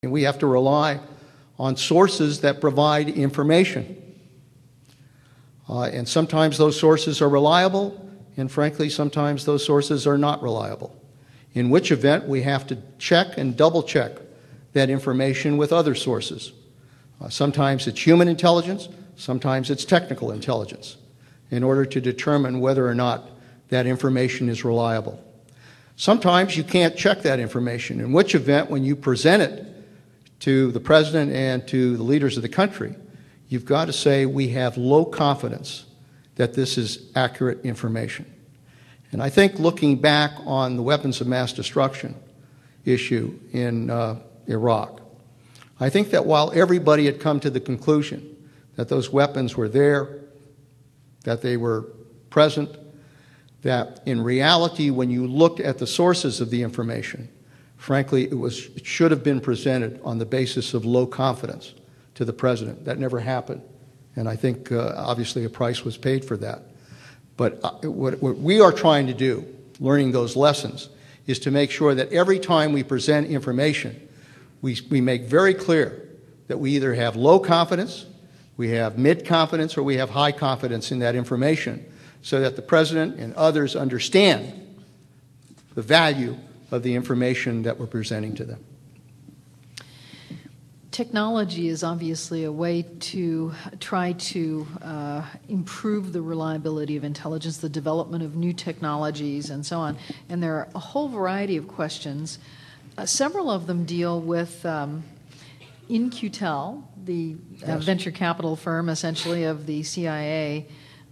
And we have to rely on sources that provide information. And sometimes those sources are reliable, and frankly, sometimes those sources are not reliable. In which event, we have to check and double check that information with other sources. Sometimes it's human intelligence, sometimes it's technical intelligence, in order to determine whether or not that information is reliable. Sometimes you can't check that information, in which event, when you present it to the president and to the leaders of the country, you've got to say we have low confidence that this is accurate information. And I think looking back on the weapons of mass destruction issue in Iraq, I think that while everybody had come to the conclusion that those weapons were there, that they were present, that in reality, when you looked at the sources of the information, frankly, it should have been presented on the basis of low confidence to the president. That never happened. And I think, obviously, a price was paid for that. But what we are trying to do, learning those lessons, is to make sure that every time we present information, we make very clear that we either have low confidence, we have mid-confidence, or we have high confidence in that information, so that the president and others understand the value of the information that we're presenting to them. Technology is obviously a way to try to improve the reliability of intelligence, the development of new technologies, and so on. And there are a whole variety of questions. Several of them deal with In-Q-Tel, the venture capital firm, essentially, of the CIA,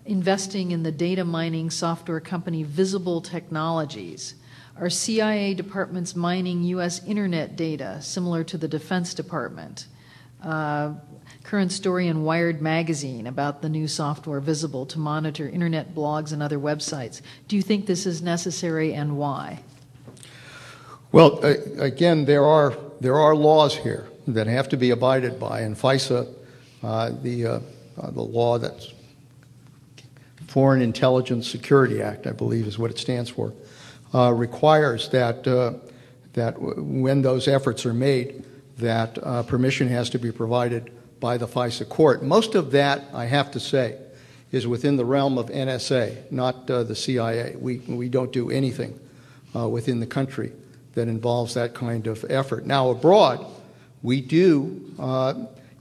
investing in the data mining software company Visible Technologies. Are CIA departments mining U.S. internet data, similar to the Defense Department? Current story in Wired magazine about the new software Visible to monitor internet blogs and other websites. Do you think this is necessary, and why? Well, again, there are laws here that have to be abided by, and FISA, the law that's Foreign Intelligence Security Act, I believe is what it stands for, requires that when those efforts are made, that permission has to be provided by the FISA court. Most of that, I have to say, is within the realm of NSA, not the CIA. We don't do anything within the country that involves that kind of effort. Now, abroad, we do,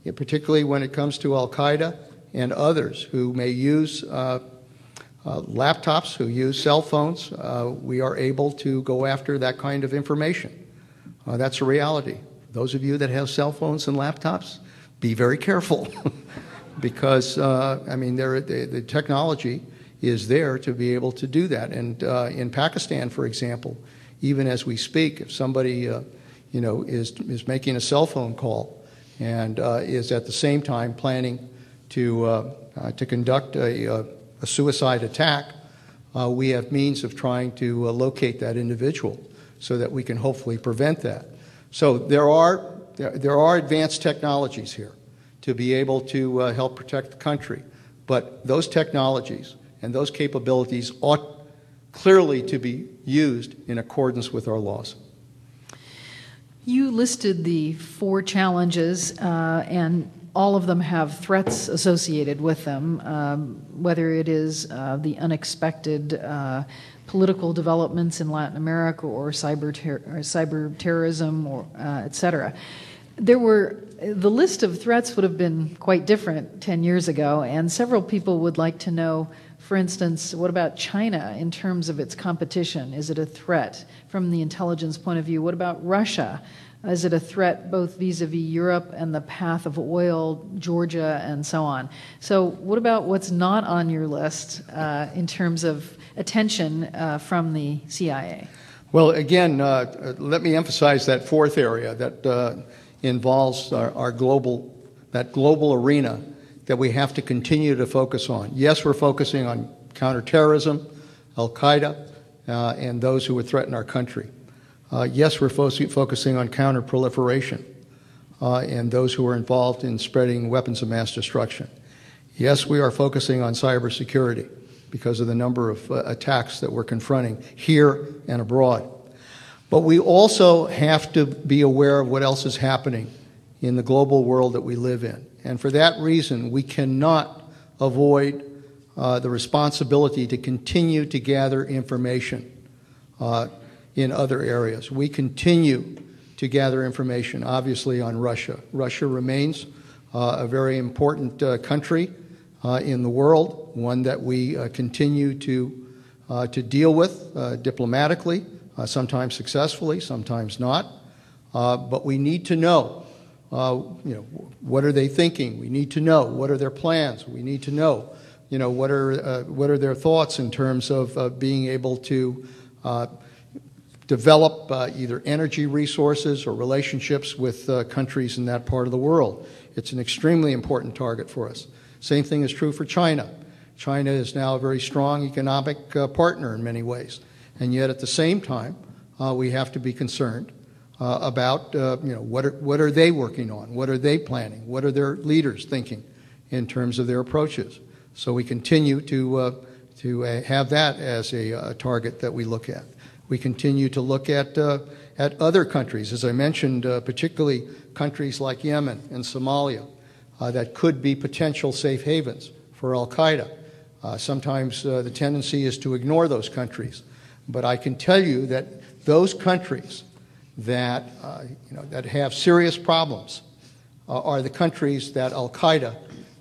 particularly when it comes to Al-Qaeda and others who may use laptops, who use cell phones, we are able to go after that kind of information. That's a reality. Those of you that have cell phones and laptops, be very careful because, I mean, the technology is there to be able to do that. And in Pakistan, for example, even as we speak, if somebody is making a cell phone call and is at the same time planning to conduct a suicide attack, we have means of trying to locate that individual so that we can hopefully prevent that. So there are advanced technologies here to be able to help protect the country, but those technologies and those capabilities ought clearly to be used in accordance with our laws. You listed the 4 challenges, and all of them have threats associated with them, whether it is the unexpected political developments in Latin America or cyber terrorism, or et cetera. The list of threats would have been quite different 10 years ago, and several people would like to know, for instance, what about China in terms of its competition? Is it a threat from the intelligence point of view? What about Russia? Is it a threat both vis-a-vis Europe and the path of oil, Georgia, and so on? So what about what's not on your list in terms of attention from the CIA? Well, again, let me emphasize that 4th area that involves our global arena that we have to continue to focus on. Yes, we're focusing on counterterrorism, Al-Qaeda, and those who would threaten our country. Yes, we're focusing on counterproliferation and those who are involved in spreading weapons of mass destruction. Yes, we are focusing on cybersecurity because of the number of attacks that we're confronting here and abroad. But we also have to be aware of what else is happening in the global world that we live in. And for that reason, we cannot avoid the responsibility to continue to gather information in other areas. We continue to gather information, obviously, on Russia. Russia remains a very important country in the world, one that we continue to deal with diplomatically, sometimes successfully, sometimes not. But we need to know, what are they thinking? We need to know what are their plans. We need to know, what are their thoughts in terms of being able to develop either energy resources or relationships with countries in that part of the world. It's an extremely important target for us. Same thing is true for China. China is now a very strong economic partner in many ways. And yet at the same time, we have to be concerned about what are they working on? What are they planning? What are their leaders thinking in terms of their approaches? So we continue to have that as a target that we look at. We continue to look at other countries, as I mentioned, particularly countries like Yemen and Somalia, that could be potential safe havens for al-Qaeda. Sometimes the tendency is to ignore those countries. But I can tell you that those countries that have serious problems are the countries that al-Qaeda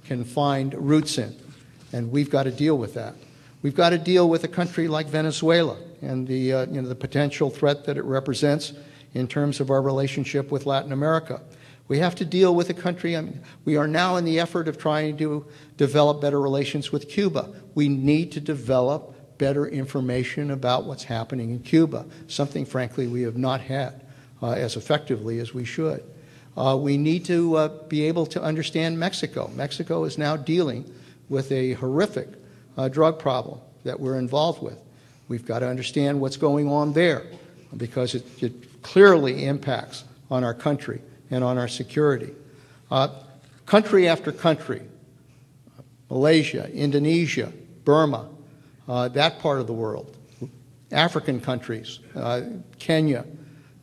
can find roots in. And we've got to deal with that. We've got to deal with a country like Venezuela and the potential threat that it represents in terms of our relationship with Latin America. We have to deal with a country, we are now in the effort of trying to develop better relations with Cuba. We need to develop better information about what's happening in Cuba, something, frankly, we have not had as effectively as we should. We need to be able to understand Mexico. Mexico is now dealing with a horrific drug problem that we're involved with. We've got to understand what's going on there because it clearly impacts on our country and on our security. Country after country, Malaysia, Indonesia, Burma, that part of the world, African countries, Kenya,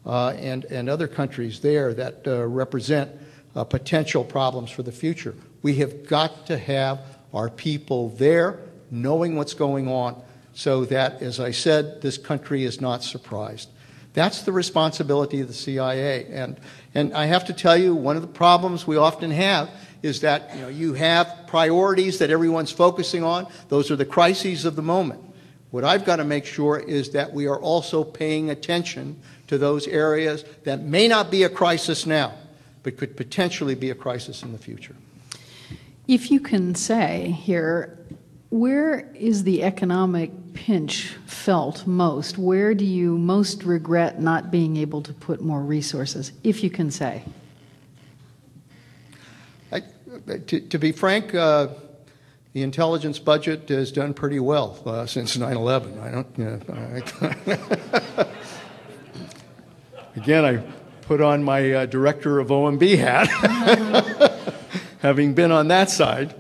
and other countries there that represent potential problems for the future. We have got to have our people there knowing what's going on so that, as I said, this country is not surprised. That's the responsibility of the CIA. And I have to tell you, one of the problems we often have is that you have priorities that everyone's focusing on. Those are the crises of the moment. What I've got to make sure is that we are also paying attention to those areas that may not be a crisis now, but could potentially be a crisis in the future. If you can say here, where is the economic pinch felt most? Where do you most regret not being able to put more resources, if you can say? To be frank, the intelligence budget has done pretty well since 9/11. Again, I put on my director of OMB hat, having been on that side.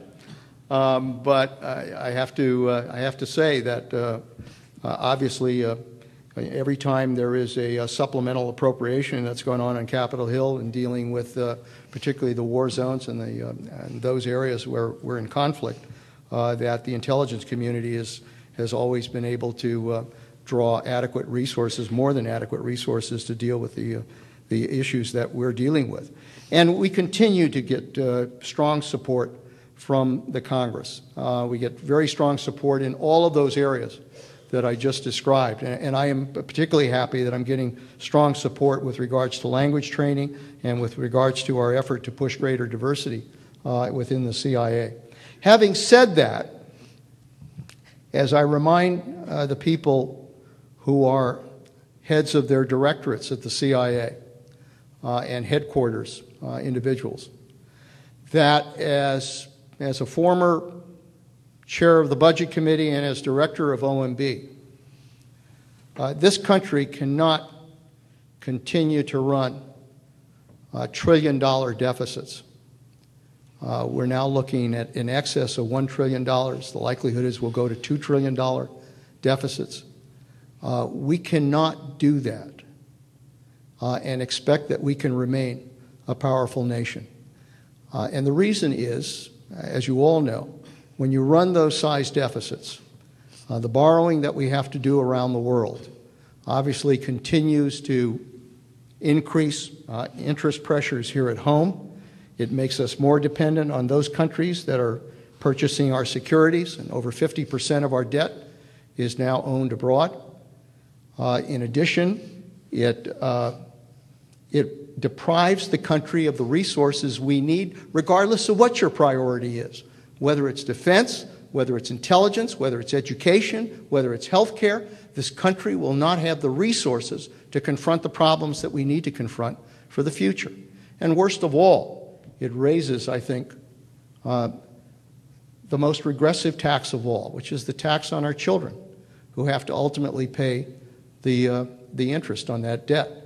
But I have to say that obviously every time there is a supplemental appropriation that's going on Capitol Hill and dealing with particularly the war zones and those areas where we're in conflict, that the intelligence community has always been able to draw adequate resources, more than adequate resources, to deal with the issues that we're dealing with. And we continue to get strong support from the Congress. We get very strong support in all of those areas that I just described. And I am particularly happy that I'm getting strong support with regards to language training and with regards to our effort to push greater diversity within the CIA. Having said that, as I remind the people who are heads of their directorates at the CIA and headquarters individuals, that as a former chair of the Budget Committee and as director of OMB, this country cannot continue to run trillion-dollar deficits. We're now looking at in excess of $1 trillion. The likelihood is we'll go to $2 trillion deficits. We cannot do that and expect that we can remain a powerful nation. And the reason is, as you all know, when you run those size deficits, the borrowing that we have to do around the world obviously continues to increase interest pressures here at home. It makes us more dependent on those countries that are purchasing our securities, and over 50% of our debt is now owned abroad. In addition, it deprives the country of the resources we need, regardless of what your priority is, whether it's defense, whether it's intelligence, whether it's education, whether it's health care. This country will not have the resources to confront the problems that we need to confront for the future. And worst of all, it raises, I think, the most regressive tax of all, which is the tax on our children, who have to ultimately pay the interest on that debt.